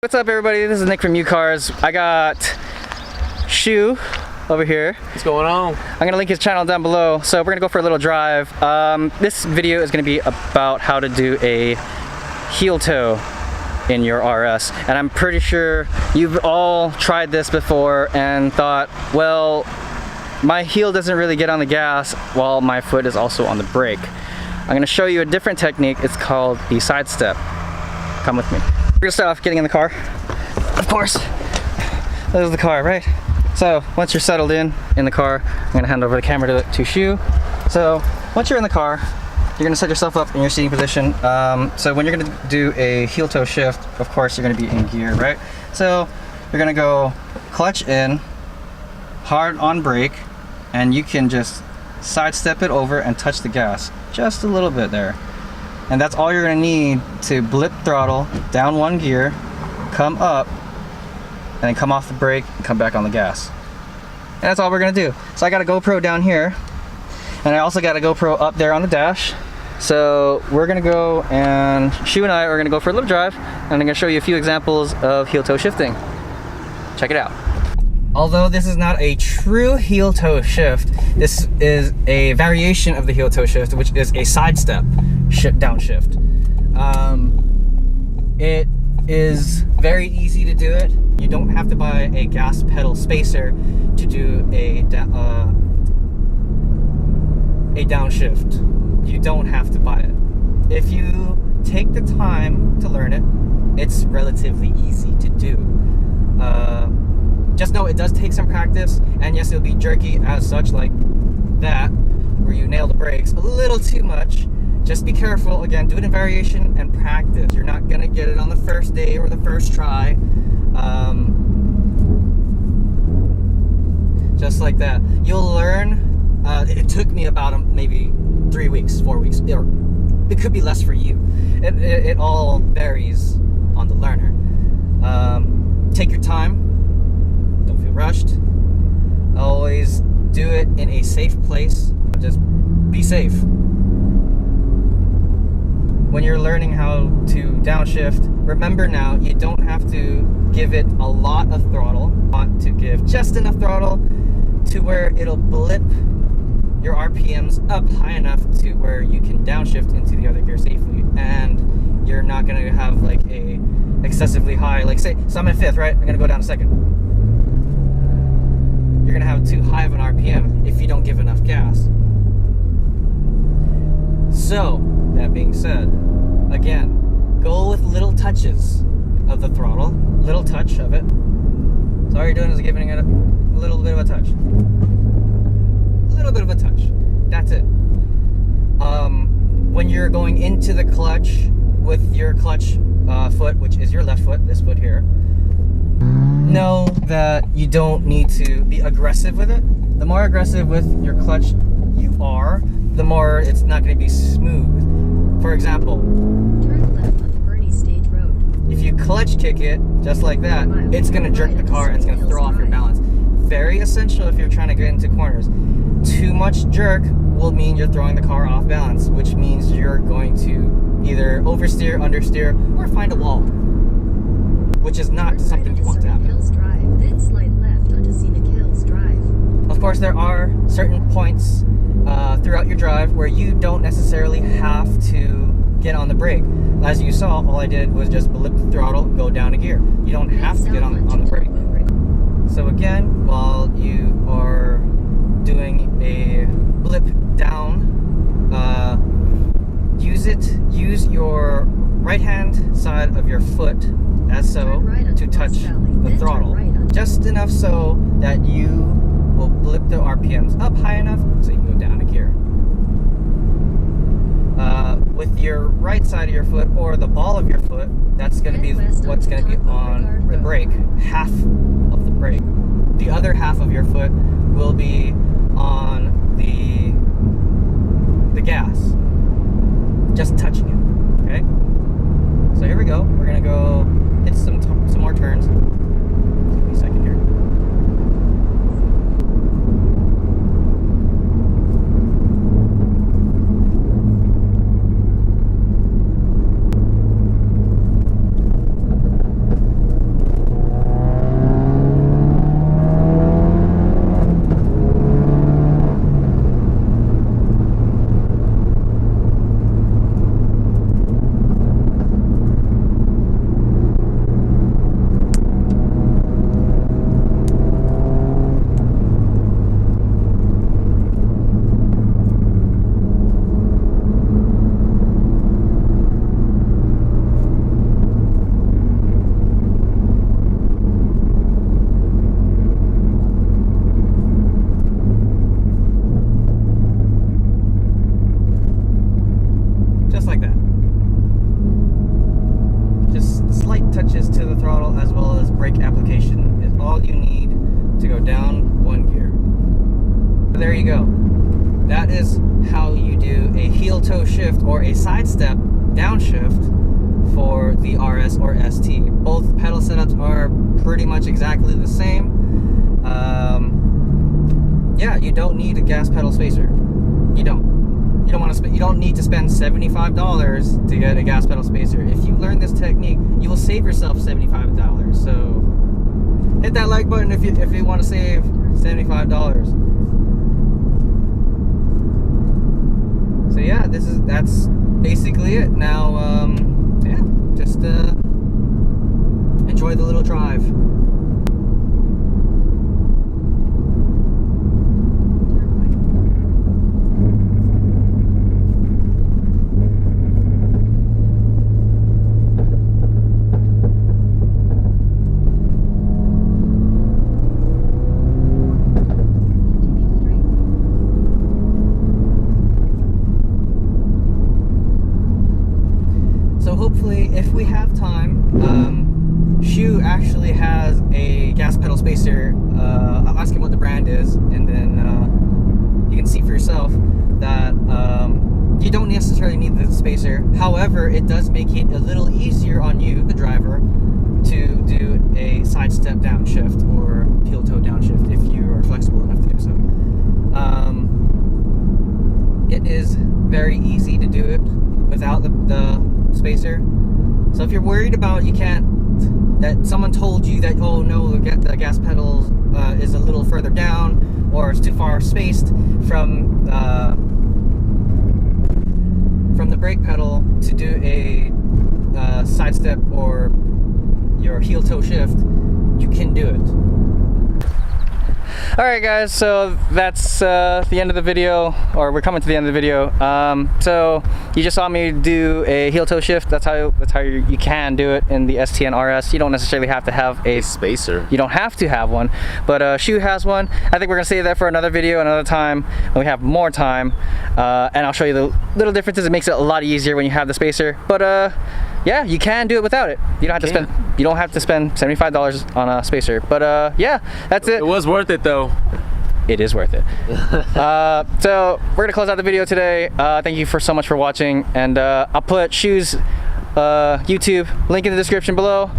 What's up, everybody? This is Nick from UCARS. I got Shu over here. What's going on? I'm gonna link his channel down below. So we're gonna go for a little drive. This video is gonna be about how to do a heel toe in your RS. And I'm pretty sure you've all tried this before and thought, well, my heel doesn't really get on the gas while my foot is also on the brake. I'm gonna show you a different technique. It's called the side step. Come with me. We're gonna start off getting in the car. Of course, there's the car, right? So once you're settled in the car, I'm gonna hand over the camera to Shu. So once you're in the car, you're gonna set yourself up in your seating position. So when you're gonna do a heel toe shift, of course you're gonna be in gear, right? So you're gonna go clutch in, hard on brake, and you can just sidestep it over and touch the gas just a little bit there. And that's all you're gonna need to blip throttle, down one gear, come up, and then come off the brake and come back on the gas. And that's all we're gonna do. So I got a GoPro down here, and I also got a GoPro up there on the dash. So we're gonna go, and Shu and I are gonna go for a little drive, and I'm gonna show you a few examples of heel toe shifting. Check it out. Although this is not a true heel toe shift, this is a variation of the heel toe shift, which is a side step downshift. It is very easy to do it. You don't have to buy a gas pedal spacer to do a downshift. You don't have to buy it. If you take the time to learn it, it's relatively easy to do. Just know it does take some practice, and yes, it'll be jerky as such, like that, where you nail the brakes a little too much. Just be careful. Again, do it in variation and practice. You're not gonna get it on the first day or the first try. Just like that. You'll learn. It took me about maybe 3 weeks, 4 weeks, or it could be less for you. It all varies on the learner. Take your time. Don't feel rushed. Always do it in a safe place. Just be safe. When you're learning how to downshift, remember now, you don't have to give it a lot of throttle. You want to give just enough throttle to where it'll blip your RPMs up high enough to where you can downshift into the other gear safely, and you're not gonna have like a excessively high, like say, so I'm in fifth, right? I'm gonna go down a second. You're gonna have too high of an RPM if you don't give enough gas. So, that being said, again, go with little touches of the throttle, little touch of it. So all you're doing is giving it a little bit of a touch. A little bit of a touch. That's it. When you're going into the clutch with your clutch foot, which is your left foot, this foot here, know that you don't need to be aggressive with it. The more aggressive with your clutch you are, the more it's not going to be smooth. For example, turn left on Bernie Stage Road. If you clutch kick it just like that, it's going to jerk the car and it's going to throw off your balance. Very essential if you're trying to get into corners. Too much jerk will mean you're throwing the car off balance, which means you're going to either oversteer, understeer, or find a wall, which is not something you want to happen. Hills Drive, then slide left onto Scenic Hills Drive. Of course, there are certain points throughout your drive where you don't necessarily have to get on the brake. As you saw, all I did was just blip the throttle, go down a gear. You don't have to get on the brake. So again, while you are doing a blip down, use your right hand side of your foot as so to touch the throttle. Just enough so that you will blip the RPMs up high enough so you can go down a gear. With your right side of your foot or the ball of your foot, that's going to be what's going to be on the brake, half of the brake. The other half of your foot will be on the gas, just touching it. Okay. So here we go. We're going to go hit some more turns. Give me a second here. like that. Just slight touches to the throttle as well as brake application is all you need to go down one gear. But there you go. That is how you do a heel toe shift or a side step downshift for the RS or ST. Both pedal setups are pretty much exactly the same. Yeah, you don't need a gas pedal spacer. You don't. You don't need to spend $75 to get a gas pedal spacer. If you learn this technique, you will save yourself $75. So hit that like button if you want to save $75. So yeah, that's basically it. Now, yeah, just enjoy the little drive. So hopefully, if we have time, Shu actually has a gas pedal spacer. I'll ask him what the brand is, and then you can see for yourself that you don't necessarily need the spacer. However, it does make it a little easier on you, the driver, to do a side step downshift or heel toe downshift if you are flexible enough to do so. It is very easy to do it without the spacer. So if you're worried about that someone told you that, oh no, the gas pedal is a little further down or it's too far spaced from the brake pedal to do a side step or your heel toe shift, you can do it. Alright guys, so that's the end of the video, or we're coming to the end of the video. So you just saw me do a heel toe shift. That's how you can do it in the ST and RS. You don't necessarily have to have a spacer. You don't have to have one, but Shu has one. I think we're gonna save that for another video, another time when we have more time, and I'll show you the little differences. It makes it a lot easier when you have the spacer, but yeah, you can do it without it. You don't have to spend $75 on a spacer. But yeah, that's it. It was worth it though. It is worth it. So we're gonna close out the video today. Thank you so much for watching, and I'll put Shu's YouTube link in the description below.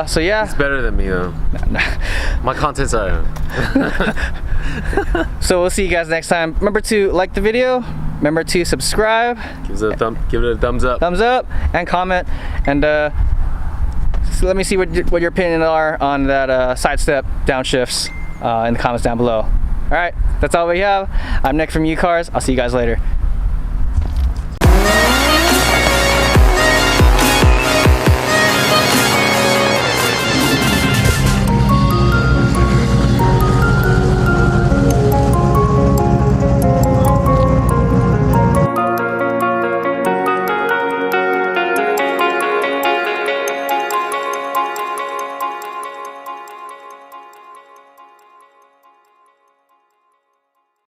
So yeah, it's better than me though. My content's are. So we'll see you guys next time. Remember to like the video. Remember to subscribe. Give it a thumbs up. Thumbs up and comment. And so let me see what your opinions are on that side step downshifts in the comments down below. All right, that's all we have. I'm Nick from UCARS. I'll see you guys later.